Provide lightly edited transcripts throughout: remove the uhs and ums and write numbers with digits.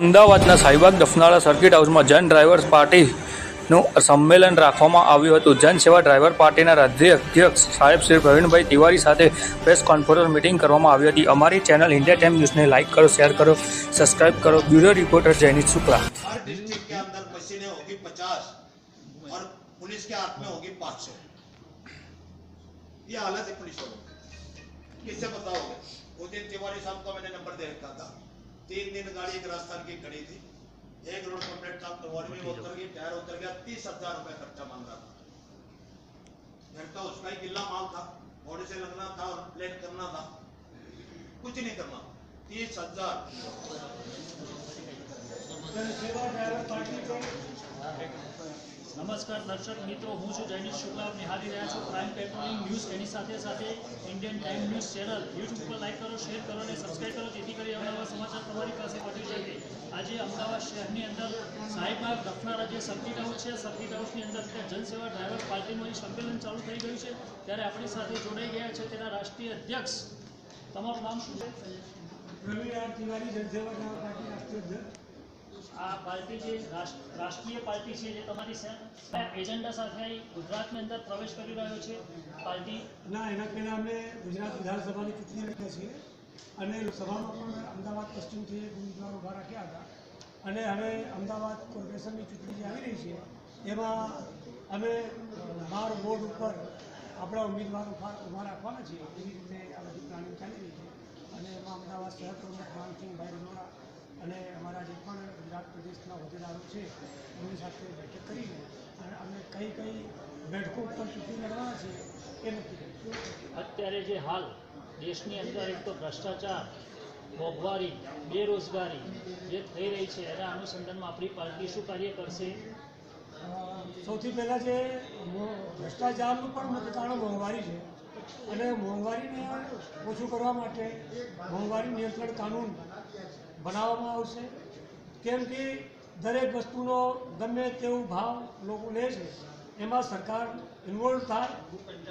અમદાવાદના શાહીબાગ દફનાળા સર્કિટ હાઉસમાં જન ડ્રાઈવર્સ પાર્ટીનું સંમેલન રાખવામાં આવ્યું હતું. જન સેવા ડ્રાઈવર પાર્ટીના રાષ્ટ્રીય અધ્યક્ષ સાહેબ શ્રી પ્રવીણભાઈ તિવારી સાથે પ્રેસ કોન્ફરન્સ મીટિંગ કરવામાં આવી હતી. અમારી ચેનલ इंडिया टाइम न्यूज़ ने लाइक करो, शेयर करो, सब्सक्राइब करो. Bureau reporter Jainish Shukla. हर डिस्ट्रिक्ट के अंदर मशीनें होगी 50 और पुलिस के हाथ में होगी 500. ये हालत है पुलिस वालों की. किससे बताओगे? उस दिन तिवारी साहब को मैंने नंबर दे रखा था. 3 दिन गाड़ी एक राजस्थान की खड़ी थी. एक रोड कंप्लीट था, कवर में उतर गई, टायर उतर गया. 30,000 रुपए खर्चा मांग रहा था. फिर तो उसका ही गिल्ला माल था, बॉडी से लगना था और प्लेट करना था. कुछ नहीं करना. 30,000. नमस्कार दर्शक मित्रों, हूँ छूँ जैनिश शुक्ला. आप निहारी रह्या छो क्राइम पेट्रोलिंग न्यूज़. एनी साथे साथे Indian time news channel YouTube पर लाइक करो, शेर करो અને સબસ્ક્રાઇબ કરો, જેથી કરી અવનવા સમાચાર તમારી પાસે પહોંચી શકે. આજે અમદાવાદ શહેરની અંદર શાહીબાગ દફનાળા જે સર્કિટ હાઉસ છે, સર્કિટ હાઉસની અંદર જનસેવા ડ્રાઈવર પાર્ટીનું સંમેલન ચાલુ થઈ ગયું છે. ત્યારે આપણી સાથે જોડાઈ ગયા છે તેના રાષ્ટ્રીય અધ્યક્ષ. તમારું નામ શું છે? પ્રવીણ તિવારી, જનસેવા ડ્રાઈવર પાર્ટી રાષ્ટ્રીય અધ્યક્ષ. આ પાર્ટી જે રાષ્ટ્રીય પાર્ટી છે જે તમારી એજન્ડા સાથે ગુજરાતની અંદર પ્રવેશ કરી રહ્યો છે પાર્ટી ના, એના પહેલાં અમે ગુજરાત વિધાનસભાની ચૂંટણી લખ્યા છીએ અને લોકસભામાં પણ અમદાવાદ પશ્ચિમથી એક ઉમેદવાર ઊભા રાખ્યા હતા. અને હવે અમદાવાદ કોર્પોરેશનની ચૂંટણી જે આવી રહી છે એમાં અમે 12 વોર્ડ ઉપર આપણા ઉમેદવારો ઊભા રાખવાના છીએ. એવી રીતે આ બધી પ્લાનિંગ ચાલી રહી છે. અને એમાં અમદાવાદ શહેર પ્રમુખ માનસિંહભાઈ રનોડા અને અમારા જે પણ ગુજરાત પ્રદેશના હોદ્દેદારો છે એમની સાથે બેઠક કરીને અને અમે કઈ કઈ બેઠકો ઉપર ચૂંટણી લડવાના છે એ નક્કી કરીશું. અત્યારે જે હાલ દેશની અંદર એક તો ભ્રષ્ટાચાર, મોંઘવારી, બેરોજગારી જે થઈ રહી છે એના અનુસંધાનમાં આપણી પાર્ટી શું કાર્ય કરશે? સૌથી પહેલાં જે ભ્રષ્ટાચારનું પણ મુખ્ય કારણ મોંઘવારી છે અને મોંઘવારીને ઓછું કરવા માટે મોંઘવારી નિયંત્રણ કાનૂન બનાવવામાં આવશે. કેમ કે દરેક વસ્તુનો ગમે તેવો ભાવ લોકો લે છે, એમાં સરકાર ઇન્વોલ્વ થાય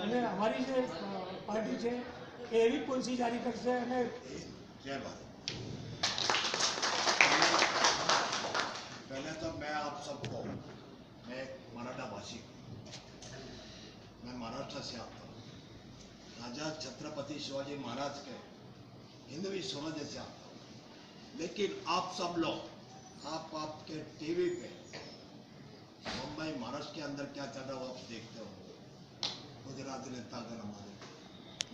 અને અમારી જે પાર્ટી છે એ એવી પોલિસી જારી કરશે. અને पहले तो मैं आप सबको, मैं मराठा भाषी हूँ, मैं महाराष्ट्र से आता हूँ. राजा छत्रपति शिवाजी महाराज के हिंदवी स्वराज्य से आता हूँ. लेकिन आप सब लोग आपके टीवी पे मुंबई महाराष्ट्र के अंदर क्या चल रहा है आप देखते हो. गुजराती नेतागण हमारे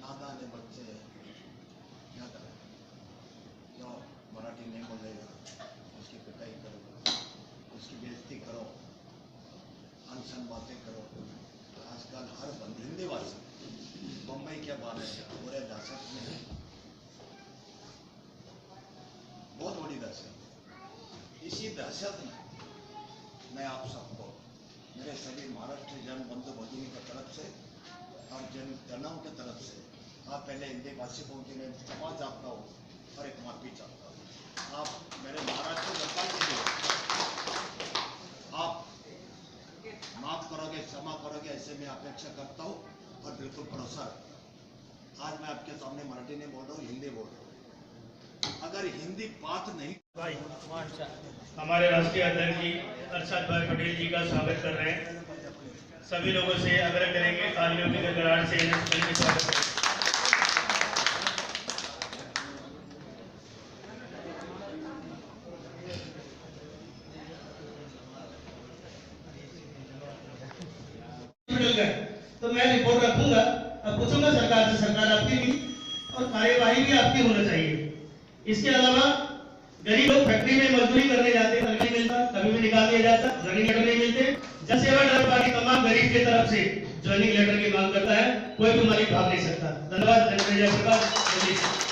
नादान बच्चे क्या करें, क्यों मराठी नहीं बोलेगा, उसकी पिटाई करो, उसकी बेइज्जती करो, अनसन बातें करो. आजकल हर बंद हिंदी भाषा मुंबई के बारे में पूरे दहशत में है. बहुत बड़ी दहशत. इसी दहशत में मैं आप सबको मेरे सभी महाराष्ट्र जन बंधु भगिनी की तरफ से और जनों की तरफ से आप पहले हिंदी भाषिकों के लिए क्षमा चाहता हूँ और एक माफी चाहता हूँ. आप मेरे महाराष्ट्र जनता के लिए आप माफ करोगे, क्षमा करोगे, ऐसे मैं अपेक्षा करता हूँ और बिल्कुल भरोसा. आज मैं आपके सामने मराठी नहीं बोल रहा हूँ, हिंदी बोल रहा हूँ. अगर हिंदी बात नहीं, हमारे राष्ट्रीय अध्यक्ष जी अरशद भाई पटेल जी का स्वागत कर रहे हैं. सभी लोगों से आग्रह करेंगे तालियों की गड़गड़ाहट से इन्हें स्वागत करें. तो मैं रिपोर्ट रखूंगा और पूछूंगा सरकार से, सरकार आपकी भी और कार्यवाही भी आपकी होना चाहिए. इसके अलावा गरीब लोग फैक्ट्री में मजदूरी करने जाते हैं, नहीं मिलता, कभी भी निकाल दिया जाता, ज्वाइनिंग लेटर नहीं मिलते. जनसेवा ड्राइवर पार्टी तमाम गरीब की तरफ से ज्वाइनिंग लेटर की मांग करता है. कोई भी मालिक भाग नहीं सकता. धन्यवाद. जय प्रकाश.